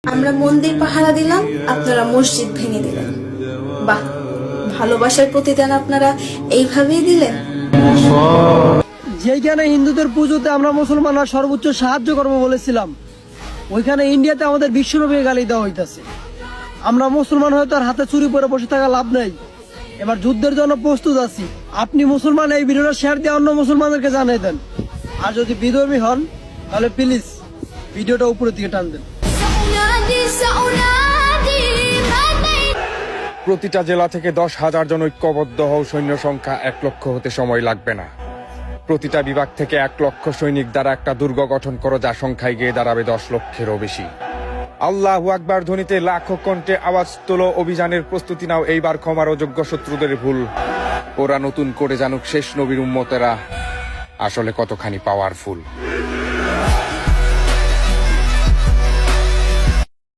আমরা মন্দির পাহারা দিলাম, আপনারা মসজিদ ভেঙে দিলেন। বাহ, ভালোবাসার প্রতিদান আপনারা এইভাবেই দিলেন। যেখানে হিন্দুদের পুজোতে আমরা মুসলমানরা সর্বোচ্চ সাহায্য করবো বলেছিলাম, ওইখানে ইন্ডিয়াতে আমাদের বিশ্বনবীকে গালি দেওয়া হইতাছে। আমরা মুসলমান হয়তো আর হাতে চুরি পরে বসে থাকা লাভ নেই, এবার যুদ্ধের জন্য প্রস্তুত আছি। আপনি মুসলমান, এই ভিডিওটা শেয়ার দিয়ে অন্য মুসলমানদেরকে জানিয়ে দেন। আর যদি বিধর্মী হন তাহলে প্লিজ ভিডিওটা উপরের দিকে টান দেন। প্রতিটা জেলা থেকে 10,000 জন ঐক্যবদ্ধ হও, সৈন্য সংখ্যা 1 লক্ষ হতে সময় লাগবে না। প্রতিটা বিভাগ থেকে 1 লক্ষ সৈনিক দ্বারা একটা দুর্গ গঠন করো, যা সংখ্যায় গিয়ে দাঁড়াবে 10 লক্ষেরও বেশি। আল্লাহু আকবার ধ্বনিতে লাখো কণ্ঠে আওয়াজ তোলো, অভিযানের প্রস্তুতি নাও। এইবার ক্ষমার অযোগ্য শত্রুদের ভুল ওরা নতুন করে জানুক শেষ নবীর উম্মতেরা আসলে কতখানি পাওয়ারফুল।